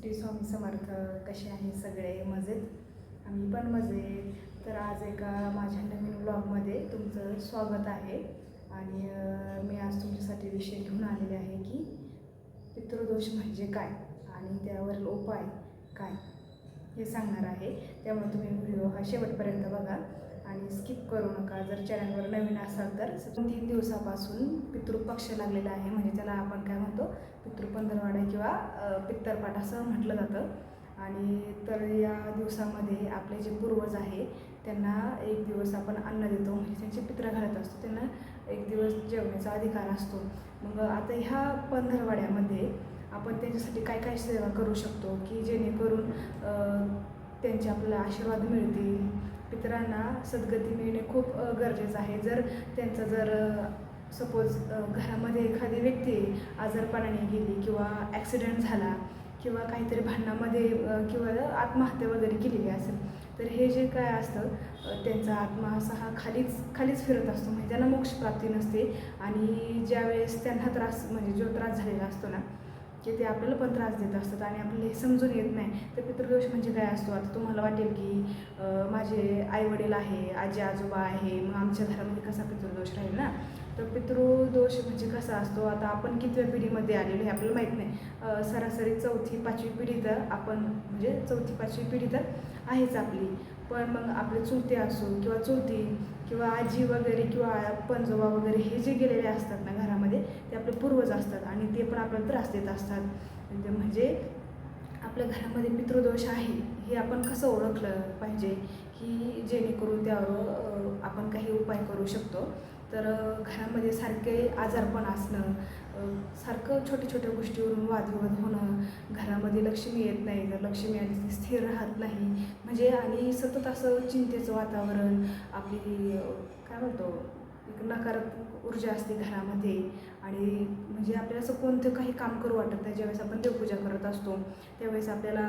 श्री स्वामी समर्थ. कसे आहे सगळे? मजेत? आम्ही पण मजेत. तर आज एका माझ्या नवीन व्लॉगमध्ये तुमचं स्वागत आहे. आणि मी आज तुमच्यासाठी विषय घेऊन आलेले आहे की पितृदोष म्हणजे काय आणि त्यावरील उपाय काय हे सांगणार आहे. त्यामुळे तुम्ही व्हिडिओ हा शेवटपर्यंत बघा आणि स्किप करू नका. जर चॅनलवर नवीन असाल तर 3 दिवसापासून पितृपक्ष लागलेला आहे, म्हणजे त्याला आपण काय म्हणतो, पितृपंधरवाडा किंवा पित्तरपाठ असं म्हटलं जातं. आणि तर या दिवसामध्ये आपले जे पूर्वज आहे त्यांना एक दिवस आपण अन्न देतो, म्हणजे त्यांचे पित्र घालत असतो, त्यांना एक दिवस जेवण्याचा अधिकार असतो. मग आता ह्या पंधरवाड्यामध्ये आपण त्यांच्यासाठी काय काय सेवा करू शकतो की जेणेकरून त्यांचे आपल्याला आशीर्वाद मिळतील. पितरांना सद्गती मिळणे खूप गरजेचं आहे. जर सपोज घरामध्ये एखादी व्यक्ती आजारपणाने गेली किंवा ॲक्सिडेंट झाला किंवा काहीतरी भांडणामध्ये किंवा आत्महत्या वगैरे केलेली असेल, तर हे जे काय असतं त्यांचा आत्मा असा हा खालीच फिरत असतो, म्हणजे त्यांना मोक्षप्राप्ती नसते. आणि ज्यावेळेस त्यांना त्रास, म्हणजे जो त्रास झालेला असतो ना, की ते आपल्याला पण त्रास देत असतात आणि आपल्याला हे समजून येत नाही. तर पितृदोष म्हणजे काय असतो? आता तुम्हाला वाटेल की माझे आईवडील आहे, आजी आजोबा आहे, मग आमच्या घरामध्ये कसा पितृदोष राहील ना. तर पितृदोष म्हणजे कसा असतो? आता आपण कितव्या पिढीमध्ये आलेलो हे आपल्याला माहीत नाही. सरासरी 4थी-5वी पिढी तर आपण, म्हणजे 4थी-5वी पिढी तर आहेच आपली. पण मग आपले चुलते असो किंवा चुलती किंवा आजी वगैरे किंवा पणजोबा वगैरे हे जे गेलेले असतात ना घरामध्ये, ते आपले पूर्वज असतात आणि ते पण आपल्याला त्रास देत असतात. म्हणजे आपल्या घरामध्ये पितृदोष आहे हे आपण कसं ओळखलं पाहिजे की जेणेकरून त्यावर आपण काही उपाय करू शकतो. तर घरामध्ये सारखे आजारपण असणं, सारखं छोट्या छोट्या गोष्टीवरून वादविवाद होणं, घरामध्ये लक्ष्मी येत नाही, जर लक्ष्मी आली ती स्थिर राहत नाही, म्हणजे आणि सतत असं चिंतेचं वातावरण, आपली काय म्हणतो, एक नकारात्मक ऊर्जा असते घरामध्ये. आणि म्हणजे आपल्याला असं कोणतं काही काम करू वाटत नाही. ज्यावेळेस आपण देवपूजा करत असतो त्यावेळेस आपल्याला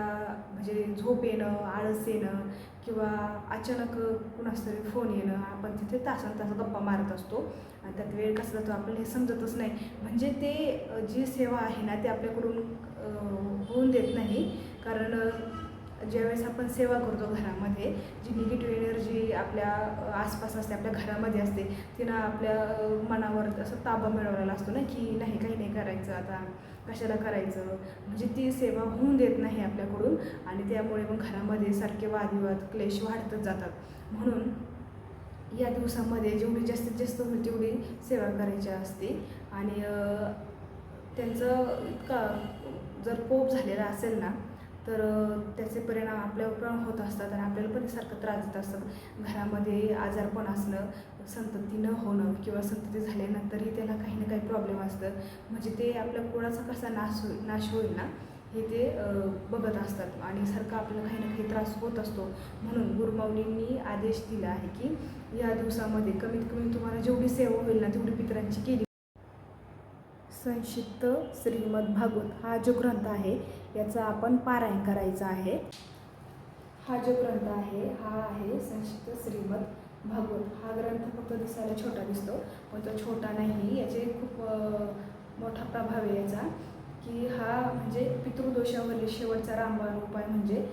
म्हणजे झोप येणं, आळस येणं किंवा अचानक कुणास तरी फोन येणं, आपण तिथे तासन गप्पा मारत असतो आणि त्यात वेळ कसा जातो आपल्याला हे समजतच नाही. म्हणजे ते जी सेवा आहे ना ते आपल्याकडून होऊन देत नाही. कारण ज्यावेळेस आपण सेवा करतो घरामध्ये, जी निगेटिव्ह एनर्जी आपल्या आसपास असते, आपल्या घरामध्ये असते, तिनं आपल्या मनावर असं ताबा मिळवलेला असतो ना की नाही, काही नाही करायचं, आता कशाला करायचं, म्हणजे ती सेवा होऊन देत नाही आपल्याकडून. आणि त्यामुळे मग घरामध्ये सारखे वादविवाद, क्लेश वाढतच जातात. म्हणून या दिवसामध्ये जेवढी जास्तीत जास्त होईल तेवढी सेवा करायची असते. आणि त्यांचं इतका जर कोप झालेला असेल ना तर त्याचे परिणाम आपल्यावर पण होत असतात आणि आपल्याला पण सारखं त्रास देत असतात. घरामध्ये आजारपण असणं, संतती न होणं किंवा संतती झाल्यानंतरही त्याला काही ना काही प्रॉब्लेम असतं, म्हणजे ते आपल्या कुळाचा कसा नाश होईल ना हे ते बघत असतात आणि सारखं आपल्याला काही ना काही त्रास होत असतो. म्हणून गुरुमाऊलींनी आदेश दिला आहे की या दिवसामध्ये कमीत कमी तुम्हाला जेवढी सेवा होईल ना तेवढी पितरांची केली. संक्षिप्त श्रीमद भागवत हा जो ग्रंथ आहे याचा आपण पारायण करायचा आहे. हा जो ग्रंथ आहे हा आहे संक्षिप्त श्रीमद भागवत. हा ग्रंथ फक्त दिसायला छोटा दिसतो, पण तो छोटा नाही, याचे खूप मोठा प्रभाव आहे याचा, की हा म्हणजे पितृदोषावरील शेवटचा रामबाण उपाय म्हणजे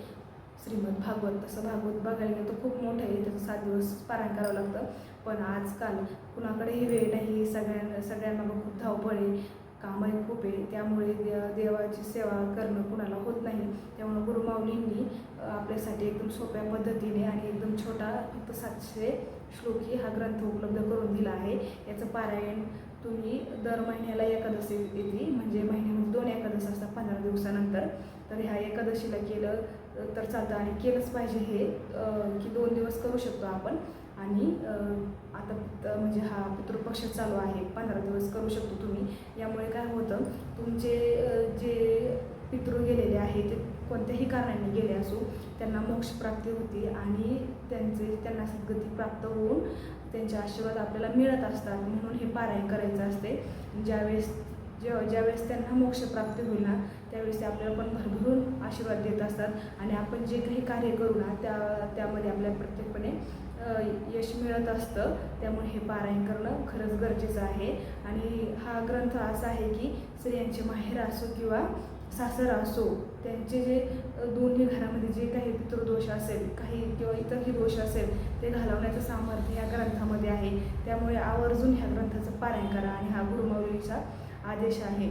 श्रीमद भागवत. तसं भागवत बघायला गेलं तर खूप मोठं आहे, त्याचं 7 दिवस पारायण करावं लागतं. पण आजकाल कुणाकडेही वेळ नाही, सगळ्यांना खूप धावपळ आहे, कामही खूप आहे, त्यामुळे देवाची सेवा करणं कुणाला होत नाही. त्यामुळे गुरुमाऊलींनी आपल्यासाठी एकदम सोप्या पद्धतीने आणि एकदम छोटा, फक्त 700 श्लोकी हा ग्रंथ उपलब्ध करून दिला आहे. याचं पारायण तुम्ही दर महिन्याला एकादशी येते, म्हणजे महिन्यामध्ये 2 एकादशी असतात 15 दिवसानंतर. तर ह्या एकादशीला केलं तर चालतं आणि केलंच पाहिजे हे, की 2 दिवस करू शकतो आपण. आणि आता म्हणजे हा पितृपक्ष चालू आहे, 15 दिवस करू शकतो तुम्ही. यामुळे काय होतं, तुमचे जे पितृ गेलेले आहे ते कोणत्याही कारणाने गेले असो, त्यांना मोक्षप्राप्ती होती आणि त्यांना सद्गती प्राप्त होऊन त्यांचे आशीर्वाद आपल्याला मिळत असतात. म्हणून हे पारायण करायचं असते. ज्यावेळेस त्यांना मोक्षप्राप्ती होईल ना त्यावेळेस ते आपल्याला पण भरभरून आशीर्वाद देत असतात आणि आपण जे काही कार्य करू ना त्यामध्ये आपल्याला प्रत्येकपणे यश मिळत असतं. त्यामुळे हे पारायण करणं खरंच गरजेचं आहे. आणि हा ग्रंथ असा आहे की स्त्रियांचे माहेर असो किंवा सासर असो, त्यांचे जे दोन्ही घरामध्ये जे काही पितृदोष असेल काही किंवा इतरही दोष असेल ते घालवण्याचं सामर्थ्य ह्या ग्रंथामध्ये आहे. त्यामुळे आवर्जून ह्या ग्रंथाचं पारायण करा. आणि हा गुरुमाऊलीचा आदेश आहे.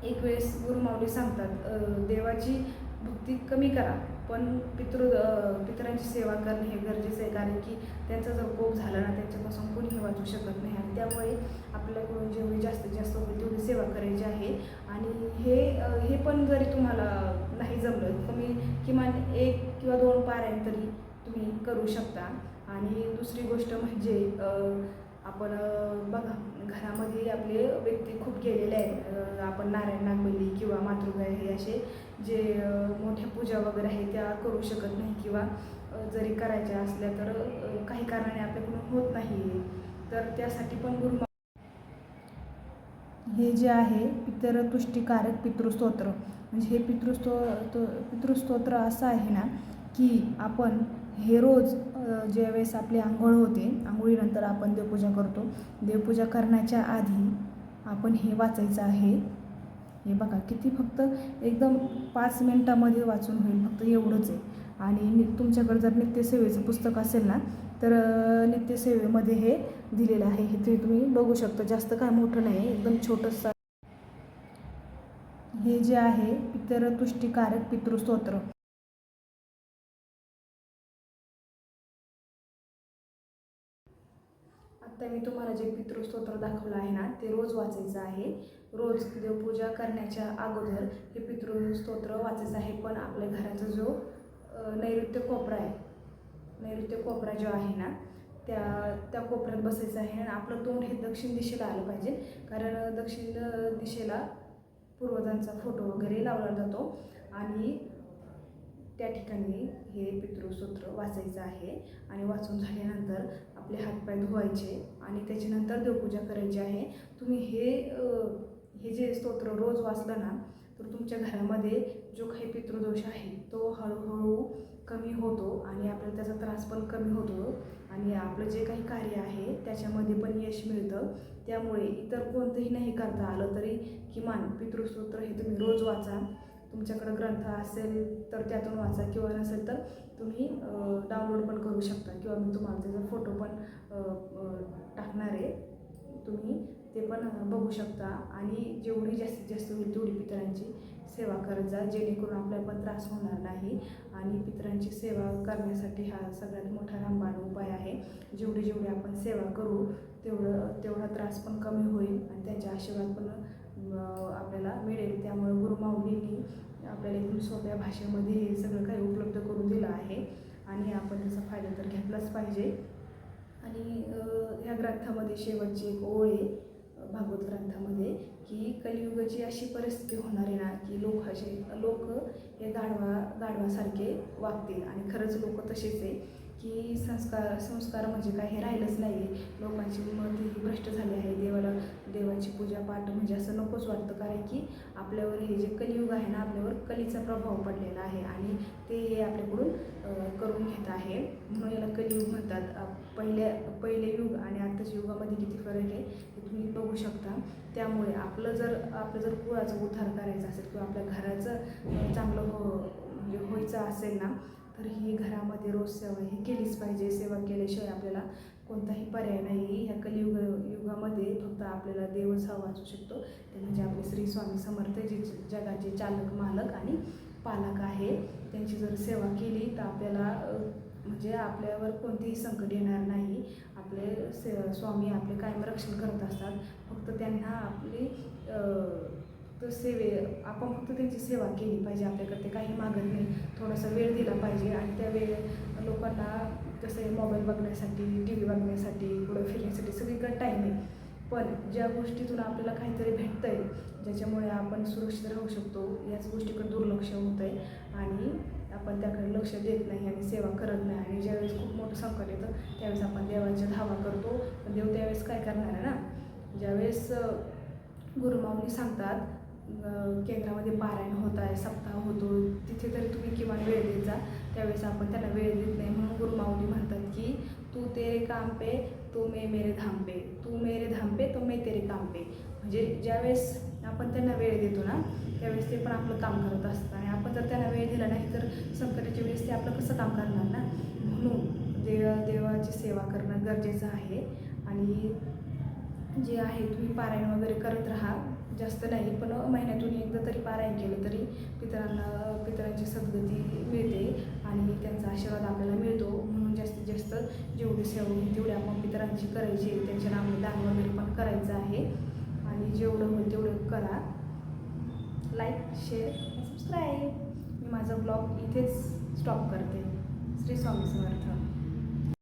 एक वेळेस गुरुमाऊली सांगतात, देवाची भक्ती कमी करा, पण पितरांची सेवा करणे हे गरजेचं आहे. कारण की त्यांचा जर कोप झाला ना, त्यांच्यापासून कोणीही वाचू शकत नाही. आणि त्यामुळे आपल्याकडून जेवढी जास्तीत जास्त होईल तेवढी सेवा करायची आहे. आणि हे पण जरी तुम्हाला नाही जमलं, किमान 1 किंवा 2 पारायण तरी तुम्ही करू शकता. आणि दुसरी गोष्ट म्हणजे आपण बघा, घरामध्ये आपले व्यक्ती खूप गेलेले आहेत. आपण नारायण नागबली किंवा मातृगाय हे असे जे मोठ्या पूजा वगैरे आहे त्या करू शकत नाही, किंवा जरी करायच्या असल्या तर काही कारणाने आपल्याकडून होत नाही. तर त्यासाठी पण हे जे आहे पितरतुष्टीकारक पितृस्तोत्र, म्हणजे हे पितृस्तोत्र असं आहे ना की आपण हे रोज ज्यावेळेस आपली आंघोळ होते, आंघोळीनंतर आपण देवपूजा करतो, देवपूजा करण्याच्या आधी आपण हे वाचायचं आहे. हे बघा किती, फक्त एकदम 5 मिनिटामध्ये वाचून होईल, फक्त एवढंच आहे. आणि तुमच्याकडे जर नित्यसेवेचं पुस्तक असेल ना तर नित्यसेवेमध्ये हे दिलेलं आहे. हे तुम्ही बघू शकता, जास्त काय मोठं नाही, एकदम छोटंसं. हे जे आहे पितरतुष्टीकारक पितृस्तोत्र. आता मी तुम्हाला जे पितृस्तोत्र दाखवलं आहे ना ते रोज वाचायचं आहे. रोज देवपूजा करण्याच्या अगोदर हे पितृस्तोत्र वाचायचं आहे. पण आपल्या घराचा जो नैऋत्य कोपरा आहे, नैऋत्य कोपरा जो आहे ना त्या कोपऱ्यात बसायचं आहे. आणि आपलं तोंड हे दक्षिण दिशेला आलं पाहिजे, कारण दक्षिण दिशेला पूर्वजांचा फोटो वगैरे लावला जातो. आणि त्या ठिकाणी हे पितृस्तोत्र वाचायचं आहे. आणि वाचून झाल्यानंतर आपले हातपाय धुवायचे आणि त्याच्यानंतर देवपूजा करायची आहे. तुम्ही हे जे स्तोत्र रोज वाचलं ना तर तुमच्या घरामध्ये जो काही पितृदोष आहे तो हळूहळू कमी होतो आणि आपल्याला त्याचा त्रास पण कमी होतो. आणि आपलं जे काही कार्य आहे त्याच्यामध्ये पण यश मिळतं. त्यामुळे इतर कोणतंही नाही करता आलं तरी किमान पितृस्तोत्र हे तुम्ही रोज वाचा. तुमच्याकडं ग्रंथ असेल तर त्यातून वाचा, किंवा नसेल तर तुम्ही डाउनलोड पण करू शकता, किंवा मी तुम्हाला त्याचा फोटो पण टाकणार आहे, तुम्ही ते पण बघू शकता. आणि जेवढी जास्तीत जास्त होईल तेवढी पितरांची सेवा करत जा, जेणेकरून आपल्याला पण त्रास होणार नाही. आणि पितरांची सेवा करण्यासाठी हा सगळ्यात मोठा रामबाण उपाय आहे. जेवढी आपण सेवा करू तेवढा त्रास पण कमी होईल आणि त्यांचे आशीर्वाद पण आपल्याला मिळेल. त्यामुळे गुरुमाऊलींनी आपल्याला एकदम सोप्या भाषेमध्ये हे सगळं काही उपलब्ध करून दिलं आहे आणि आपण त्याचा फायदा तर घेतलाच पाहिजे. आणि ह्या ग्रंथामध्ये शेवटची एक ओळ आहे भागवत ग्रंथामध्ये की कलियुगाची अशी परिस्थिती होणार आहे ना की लोक हे गाढवासारखे वागतील. आणि खरंच लोक तसेच आहे की संस्कार म्हणजे काय हे राहिलंच नाही आहे. लोकांची मत ही भ्रष्ट झाली आहे. देवाची पूजापाठ म्हणजे असं नकोच वाटतं, कारण की आपल्यावर हे जे कलियुग आहे ना आपल्यावर कलीचा प्रभाव पडलेला आहे आणि ते हे आपल्याकडून करून घेत आहे. म्हणून याला कलियुग म्हणतात. पहिले युग आणि आत्ताच्या युगामध्ये किती फरक आहे हे तुम्ही बघू शकता. त्यामुळे आपलं जर कुळाचा उद्धार करायचा असेल किंवा आपल्या घराचं चांगलं म्हणजे व्हायचं असेल ना तर ही घरामध्ये रोज सेवा ही केलीच पाहिजे. सेवा केल्याशिवाय आपल्याला कोणताही पर्याय नाही. ह्या युगामध्ये फक्त आपल्याला देवच हा वाचू शकतो, ते म्हणजे आपले श्री स्वामी समर्थ, जे जगाचे चालक मालक आणि पालक आहे. त्यांची जर सेवा केली तर आपल्याला म्हणजे आपल्यावर कोणतेही संकट येणार नाही. आपले स्वामी आपले कायम रक्षण करत असतात. फक्त त्यांना आपली आपण फक्त त्यांची सेवा केली पाहिजे. आपल्याकडे काही मागत नाही, थोडासा वेळ दिला पाहिजे. आणि त्या वेळ लोकांना जसे मोबाईल बघण्यासाठी, टी व्ही बघण्यासाठी, पुढं फिरण्यासाठी सगळीकडे टाईम आहे. पण ज्या गोष्टीतून आपल्याला काहीतरी भेटतं आहे, ज्याच्यामुळे आपण सुरक्षित राहू शकतो, याच गोष्टीकडे दुर्लक्ष होतं आहे आणि आपण त्याकडे लक्ष देत नाही आणि सेवा करत नाही. आणि ज्यावेळेस खूप मोठं संकट येतं त्यावेळेस आपण देवाच्या धावा करतो, पण देव त्यावेळेस काय करणार आहे ना. ज्यावेळेस गुरुमाऊली सांगतात केंद्रामध्ये पारायण होत आहे, सप्ताह होतो, तिथे तरी तुम्ही किमान वेळ देत जा. त्यावेळेस आपण त्यांना वेळ देत नाही. म्हणून गुरुमाऊली म्हणतात की तू तेरे काम पे तो मैं मेरे धाम पे, तू मेरे धाम पे तो मैं तेरे काम पे. म्हणजे ज्यावेळेस आपण त्यांना वेळ देतो ना त्यावेळेस ते पण आपलं काम करत असतात आणि आपण जर त्यांना वेळ दिला नाही तर संकटाच्या वेळेस ते आपलं कसं काम करणार ना. म्हणून देवाची सेवा करणं गरजेचं आहे. आणि जे आहे तुम्ही पारायण वगैरे करत राहा, जास्त नाही पण महिन्यातून एकदा तरी पारायण केलं तरी पितरांची सद्गती मिळते आणि त्यांचा आशीर्वाद आपल्याला मिळतो. म्हणून जास्तीत जास्त जेवढी सेवा होईल तेवढी आपण पितरांची करायची, त्यांच्या नावाने दान वगैरे पण करायचं आहे. आणि जेवढं होईल तेवढं करा. Like, share, subscribe. मी माझा ब्लॉग इथेच स्टॉप करते. श्री स्वामी समर्थ.